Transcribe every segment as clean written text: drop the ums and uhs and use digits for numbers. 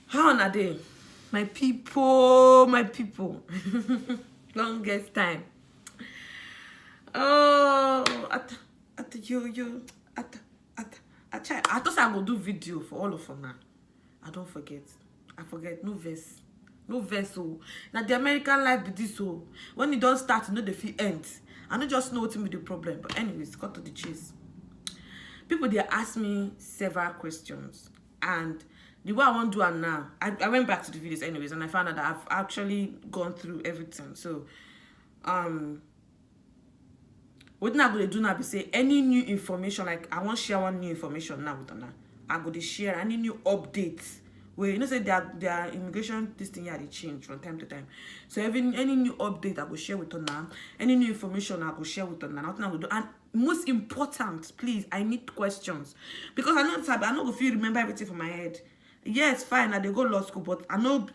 How are they? My people, my people. Longest time. Oh, I thought I would do video for all of them now. I don't forget. I forget. No verse. No verse. Oh. Now the American life be this. Oh. When it don't start, you know the feel end. I don't just know what will be the problem. But anyways, cut to the chase. People, they ask me several questions. And the way I want to do it now, I went back to the videos anyways, and I found out that I've actually gone through everything. So, what I'm going to do now be say any new information, like I want to share one new information now with Anna. I'm going to share any new updates. Where you know say their immigration this thing here they change from time to time. So any new update I will share with Anna, any new information I will share with Anna. Nothing I will do. And most important, please, I need questions. Because I know if you remember everything from my head. Yes, fine, I they go law school, but I know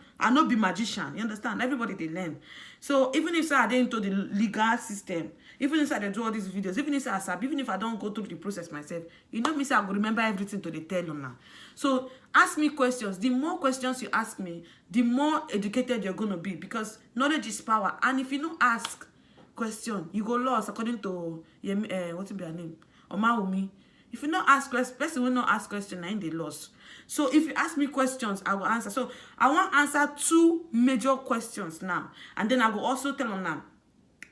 be magician. You understand? Everybody they learn. So even if I didn't into the legal system, even if I do all these videos, even if I don't go through the process myself, you know me say I will remember everything to the tell you now. So ask me questions. The more questions you ask me, the more educated you're gonna be, because knowledge is power. And if you don't ask question, you go lost according to what's her name? Omaumi. If you not ask question, person will not ask question, and they lost. So if you ask me questions, I will answer. So I want to answer 2 major questions now. And then I will also tell them now,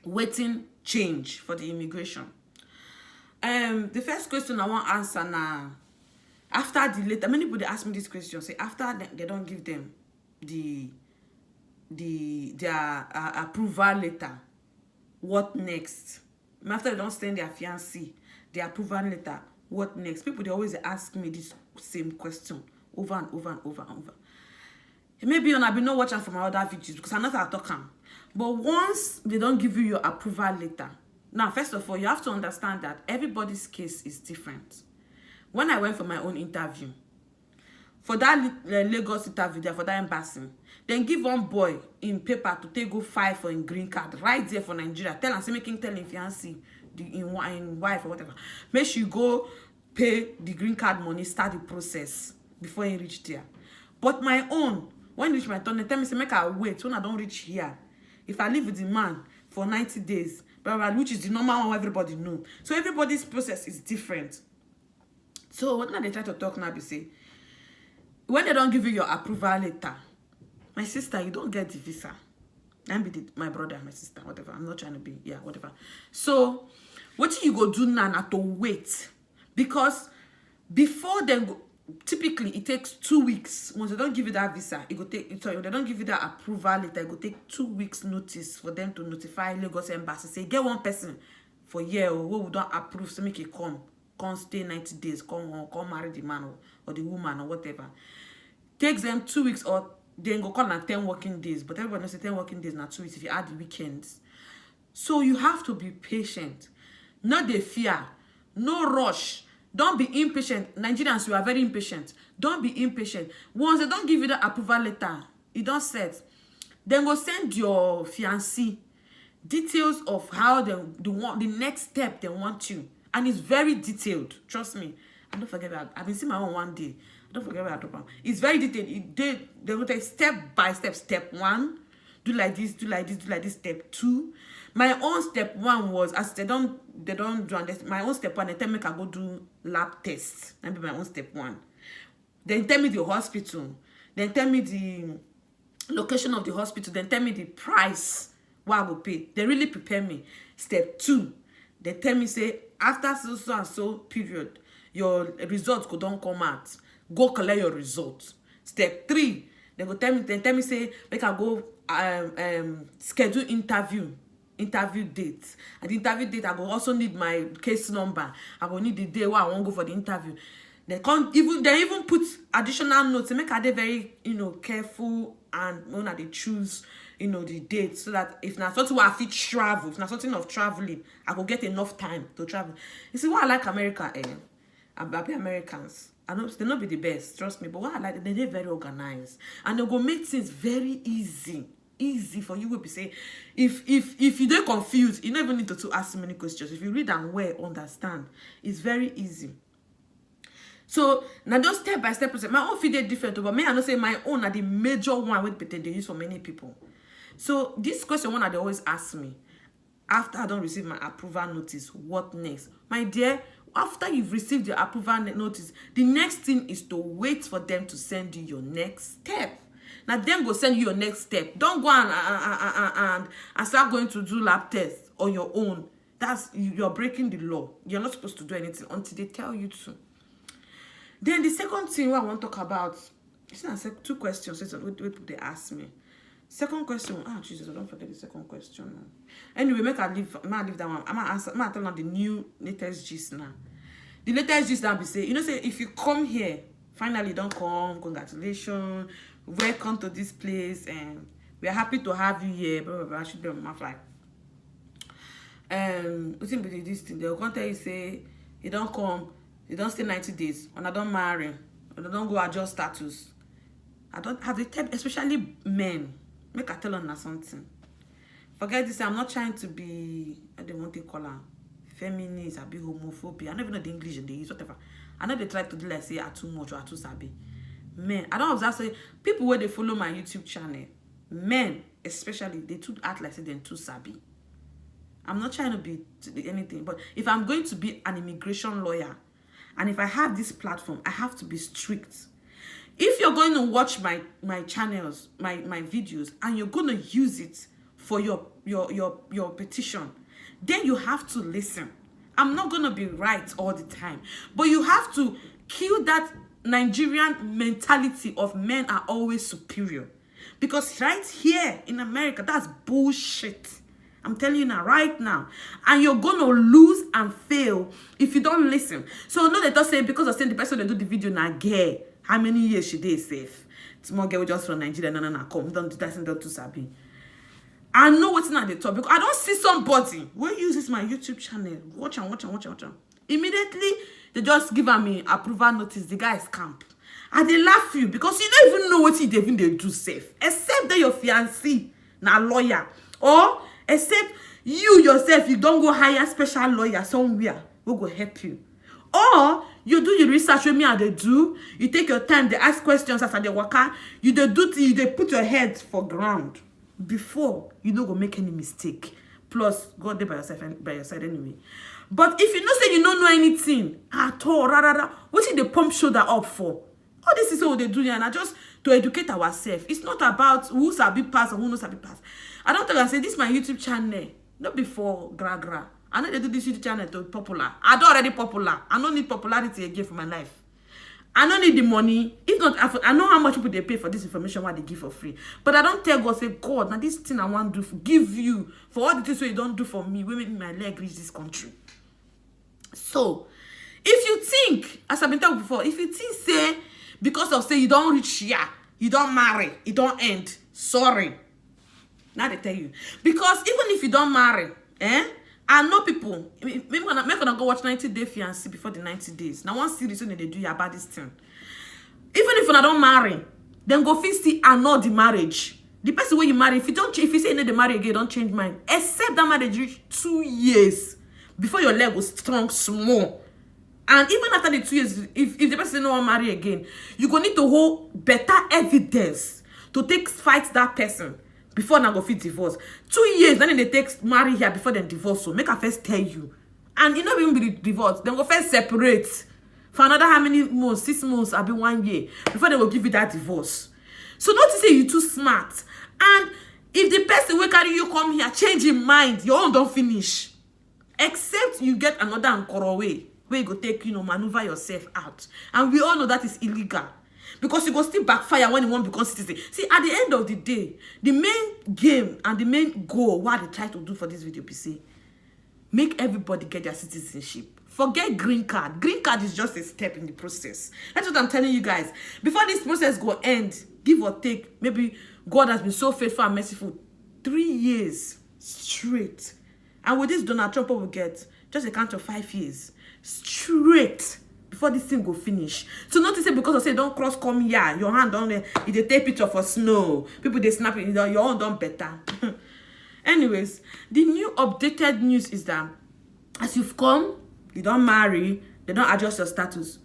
waiting change for the immigration. The first question I want to answer now, after the letter, many people they ask me this question, say after they don't give them their approval letter, what next? After they don't send their fiancé, their approval letter, what next? People, they always ask me this same question over and over and over and over. Maybe I've been not watching from my other videos because I'm not a talker. But once they don't give you your approval letter, now, first of all, you have to understand that everybody's case is different. When I went for my own interview, for that Lagos interview there, for that embassy, then give one boy in paper to take go file for a green card right there for Nigeria. Tell him, say making tell him fiancé, in wife or whatever. Make sure you go pay the green card money, start the process before you reach there. But my own, when reach my turn, they tell me say make I wait when I don't reach here. If I live with the man for 90 days, blah, blah, which is the normal one everybody know. So everybody's process is different. So what now they try to talk now be say, when they don't give you your approval letter, my sister, you don't get the visa. And be my brother, my sister, whatever. I'm not trying to be, yeah, whatever. So what you go do now to wait? Because before then go, typically it takes 2 weeks. Once they don't give you that visa, it go take, sorry, they don't give you that approval letter, it go take 2 weeks notice for them to notify Lagos embassy. Say get one person for year or who don't approve to make it come stay 90 days, come marry the man or the woman or whatever. Takes them 2 weeks, or then go call on 10 working days. But everybody knows 10 working days, not 2 weeks if you add the weekends. So you have to be patient. Not the fear. No rush. Don't be impatient. Nigerians, you are very impatient. Don't be impatient. Once they don't give you the approval letter, it don't set. Then go send your fiancé details of how the next step they want you. And it's very detailed. Trust me. I don't forget that. I've been seeing my own one day. I don't forget where I drop them. It's very detailed. They will take step by step. Step 1, do like this, do like this, do like this. Step 2. My own step 1 was, as they don't do this. My own step 1, they tell me I go do lab tests. That be my own step 1. Then tell me the hospital. Then tell me the location of the hospital. Then tell me the price what I will pay. They really prepare me. Step 2, they tell me say after so and so period, your results go don't come out. Go collect your results. Step 3, they tell me say make I go schedule interview dates. And the interview date, I go also need my case number. I go need the day where I want to go for the interview. They even put additional notes to make they very careful, and when they choose the date, so that if not something where I fit travel, if not something of traveling, I will get enough time to travel. You see what I like America, about Americans. I know they not be the best, trust me, but what I like, they're very organized, and they go make things very easy for you. Will be say if you don't confused, you don't even need to ask so many questions. If you read and well understand, it's very easy. So now just step by step process. My own fit dey different, but me I know say my own are the major one with they use for many people. So this question one they always ask me after I don't receive my approval notice, what next? My dear, after you've received your approval notice, the next thing is to wait for them to send you your next step. Now them go send you your next step. Don't go and start going to do lab tests on your own. That's you're breaking the law. You're not supposed to do anything until they tell you to. Then the second thing I want to talk about, two questions they ask me. Second question, Jesus, I don't forget the second question. Anyway, make I leave that one. I'm telling you the new latest gist now. The latest gist now be say, say if you come here, finally don't come, congratulations, welcome to this place, and we are happy to have you here. Blah blah blah. I should be on my flight. What's be this thing? They'll come tell you say you don't come. You don't stay 90 days, and I don't marry, and I don't go adjust status. I don't have the type, especially men. Make I tell them something. Forget this, I'm not trying to be, I don't want to call her feminist, I be homophobia. I don't even know the English they use, whatever. I know they try to do like say, I too much or I too sabi. Men, I don't observe say, people where they follow my YouTube channel, men especially, they too act like say they're too sabi. I'm not trying to be anything, but if I'm going to be an immigration lawyer, and if I have this platform, I have to be strict. If you're going to watch my channels, my videos, and you're going to use it for your petition, then you have to listen. I'm not going to be right all the time, but you have to kill that Nigerian mentality of men are always superior. Because right here in America, that's bullshit. I'm telling you now, right now. And you're going to lose and fail if you don't listen. So, no, they don't say, because of saying the person they do the video now, gay. How many years she did safe? Small girl just from Nigeria, no, come. Don't do that, don't too sabi. I know what's not the top, because I don't see somebody who uses my YouTube channel. Watch. Immediately, they just give me approval notice. The guy is camp. And they laugh you, because you don't even know what they do safe. Except that your fiancé, now lawyer. Or except you yourself, you don't go hire special lawyer somewhere who go help you. Or you do your research with me and they do. You take your time, they ask questions after they work out. You they put your head for ground before you don't go make any mistake. Plus, God there by your side anyway. But if you know say you don't know anything at all, what is the pump shoulder up for? All this is what they do here, and just to educate ourselves. It's not about who sabi pass or who knows sabi pass. I don't tell you, I say this is my YouTube channel, not before gra. I know they do this YouTube channel to be popular. I don't already popular. I don't need popularity again for my life. I don't need the money. If not, I know how much people they pay for this information, what they give for free. But I don't tell God, say, God, now this thing I want to do, give you for all the things you don't do for me, we make my leg reach this country. So, if you think, as I've been talking before, if you think, say, because of say you don't reach here, you don't marry, it don't end. Sorry. Now they tell you. Because even if you don't marry, I know people, maybe gonna go watch 90 Day Fiancé before the 90 days. Now one series when they do about this thing. Even if you don't marry, then go fix the annul the marriage. The person where you marry, if you say you need to marry again, don't change mind. Except that marriage reach 2 years before your leg was strong, small. And even after the 2 years, if the person don't want to marry again, you gonna need to hold better evidence to fight that person before now go fit divorce. 2 years, then they take marry here before they divorce. So make a first tell you. And you know even be divorce, then go first separate for another how many months, 6 months, or be 1 year before they will give you that divorce. So not to say you too smart. And if the person will carry you come here, change your mind, your own don't finish. Except you get another Ankoro way where you go take, maneuver yourself out. And we all know that is illegal. Because you go still backfire when you want to become citizen. See, at the end of the day, the main game and the main goal, what they try to do for this video, PC, make everybody get their citizenship. Forget green card. Green card is just a step in the process. That's what I'm telling you guys. Before this process go end, give or take, maybe God has been so faithful and merciful, 3 years straight. And with this Donald Trump will get just a count of 5 years straight before this thing go finish. So not to say because I say don't cross come here, your hand on there, if they take picture for snow, people they snap it, your own done better. Anyways, the new updated news is that as you've come, you don't marry, they don't adjust your status.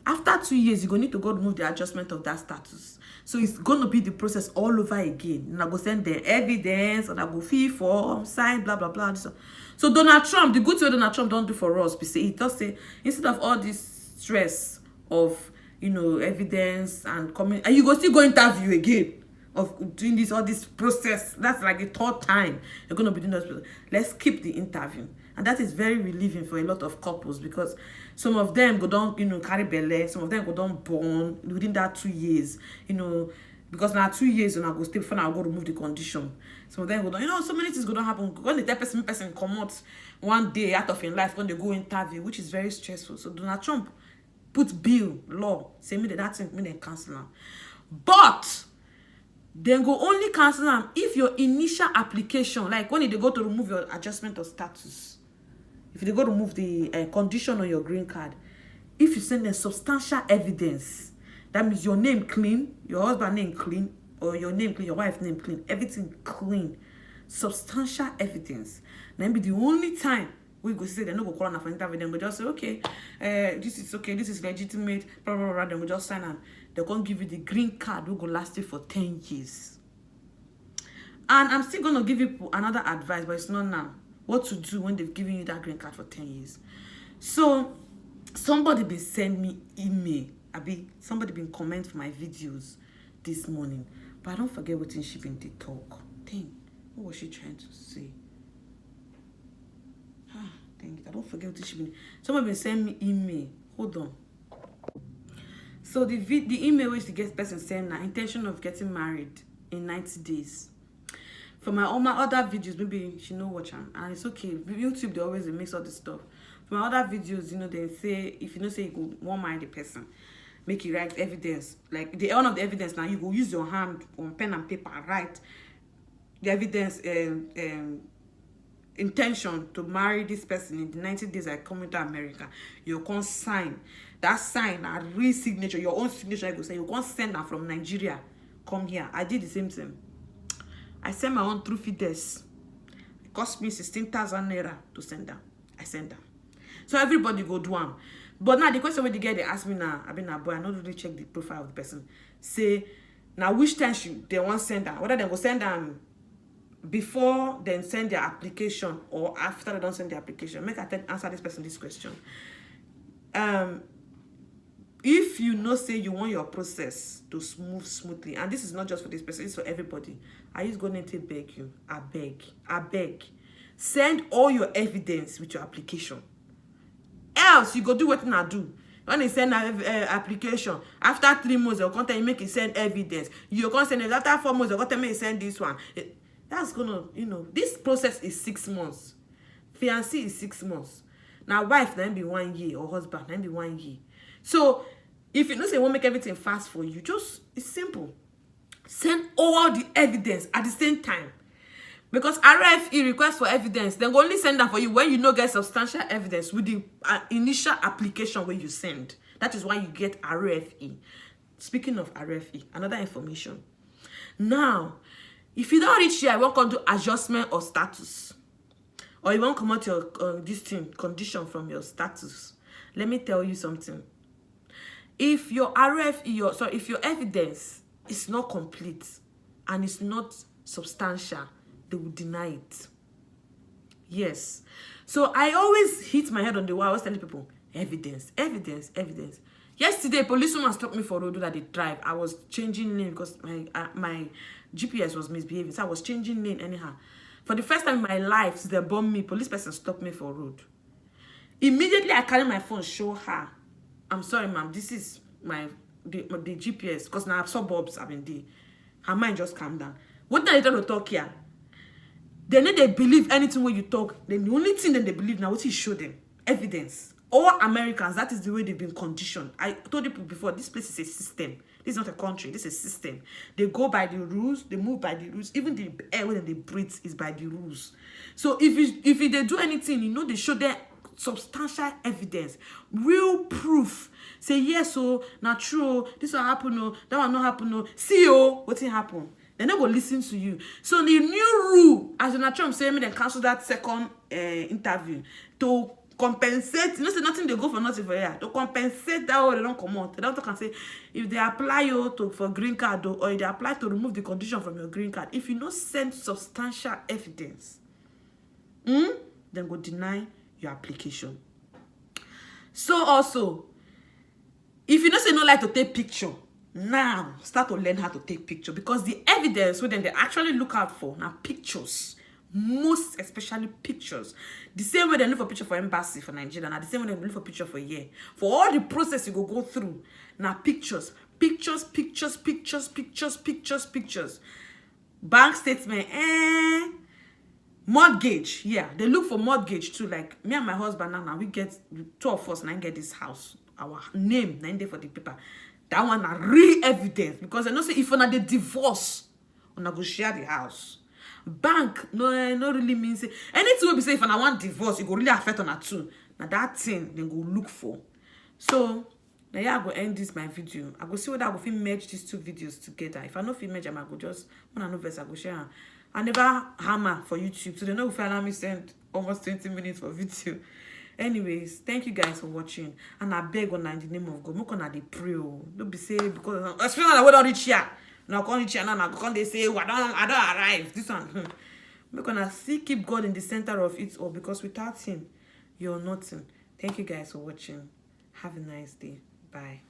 After 2 years, you're going to need to go remove the adjustment of that status. So it's going to be the process all over again. And I go send the evidence, and I go fill form, sign, blah, blah, blah. So Donald Trump, the good thing Donald Trump don't do for us, he does say, instead of all this stress of, you know, evidence and coming, and you go still go interview again of doing this, all this process. That's like the third time you're going to be doing this. Let's keep the interview. And that is very relieving for a lot of couples, because some of them go down, you know, carry belly, some of them go down born within that 2 years, you know, because now 2 years and I go stay before I go remove the condition. Some of them go down, you know, so many things go down happen. When the person come out one day out of your life, when they go interview, which is very stressful. So Donald Trump put bill, law, say me that thing, me then cancel them. But then go only cancel them if your initial application, like when they go to remove your adjustment of status, if they go to remove the condition on your green card, if you send them substantial evidence, that means your name clean, your husband name clean, or your name clean, your wife name clean, everything clean, substantial evidence. Then be the only time we go say they no go call on for interview. Then we just say, okay, this is okay, this is legitimate, blah blah blah. Then we just sign and they're gonna give you the green card. We go last you for 10 years. And I'm still gonna give you another advice, but it's not now. What to do when they've given you that green card for 10 years. So somebody been send me email. Somebody been comment for my videos this morning. But I don't forget what she been to talk. Dang, what was she trying to say? Dang it, I don't forget what she been. Somebody been send me email. Hold on. So the email which the guest person sent now, intention of getting married in 90 days. For all my other videos, maybe she know watch them, and it's okay. YouTube they always mix all this stuff. For my other videos, you know, they say if you know say you go won't mind the person, make you write evidence. Like the one of the evidence now, you go use your hand on pen and paper and write the evidence intention to marry this person in the 90 days I come into America. You can sign that sign a real signature, your own signature. I go say you can't send them from Nigeria, come here. I did the same thing. I sent my own through Fides. It cost me 16,000 naira to send them. I send them. So everybody go do one. But now the question when the girl they ask me now, I've been a boy, I not really check the profile of the person. Say now which time they want send them, whether they go send them before then send their application or after they don't send the application. Make I answer this person this question. If you know say you want your process to move smoothly, and this is not just for this person, it's for everybody, I just going to beg you, I beg, send all your evidence with your application. Else you go do what I do. When they send an application, after 3 months they'll come tell you make it send evidence. You can't send it after 4 months they'll come tell me send this one. That's gonna, you know, this process is 6 months. Fiancé is 6 months. Now wife then be 1 year, or husband then be 1 year. So if you know say you won't make everything fast for you, just it's simple. Send all the evidence at the same time. Because RFE request for evidence, then go only send that for you when you know get substantial evidence with the initial application when you send. That is why you get RFE. Speaking of RFE, another information. Now, if you don't reach here, I won't come to adjustment or status, or you won't come out your this thing condition from your status. Let me tell you something. If your RFE, if your evidence is not complete and it's not substantial, they will deny it. Yes. So I always hit my head on the wall. I was telling people, evidence. Yesterday, policewoman stopped me for road that they drive. I was changing lane because my GPS was misbehaving. So I was changing lane anyhow. For the first time in my life, since they bombed me, police person stopped me for road. Immediately, I carry my phone, show her. I'm sorry, ma'am. This is the GPS because now suburbs have been there. Her mind just calmed down. What did I tell to talk here? They know they believe anything when you talk. Then the only thing that they believe now, what you show them, evidence. All Americans, that is the way they've been conditioned. I told you before, this place is a system. This is not a country. This is a system. They go by the rules. They move by the rules. Even the air when they breathe is by the rules. So if they do anything, you know, they show them substantial evidence, real proof. Say yes, so not true. This will happen, no. That will not happen, no. See, what will happen? They're not going to listen to you. So the new rule, as Donald Trump said, me then cancel that second interview to compensate. You know, say nothing they go for nothing for here. To compensate that way they don't come out. They don't talk and say if they apply you to for green card or if they apply to remove the condition from your green card, if you not send substantial evidence, then go deny your application. So also, if you know say no like to take picture, now start to learn how to take picture, because the evidence wey dem they actually look out for now pictures. Most especially pictures. The same way they look for picture for embassy for Nigeria, and the same way they look for picture for here. For all the process you go through, now pictures. Bank statement, mortgage, yeah, they look for mortgage too. Like me and my husband now we get 2 of us now get this house. Our name, 9 day for the paper. That one are real evidence, because I know say if una dey divorce, una go share the house. Bank no really means anything will be say if I want divorce, it go really affect on too. Now that thing they go look for. So now yeah, I go end this my video. I go see whether I go fit merge these 2 videos together. If I know fit merge, I go just when I know verse I go share. I never hammer for YouTube, so they know if I allow me send almost 20 minutes for video. Anyways, thank you guys for watching, and I beg on in the name of God, make una dey pray. Don't be say because especially when I don't reach here. Now come reach here now, come they say I don't arrive. This one, make una still keep God in the center of it all, because without Him, you're nothing. Thank you guys for watching. Have a nice day. Bye.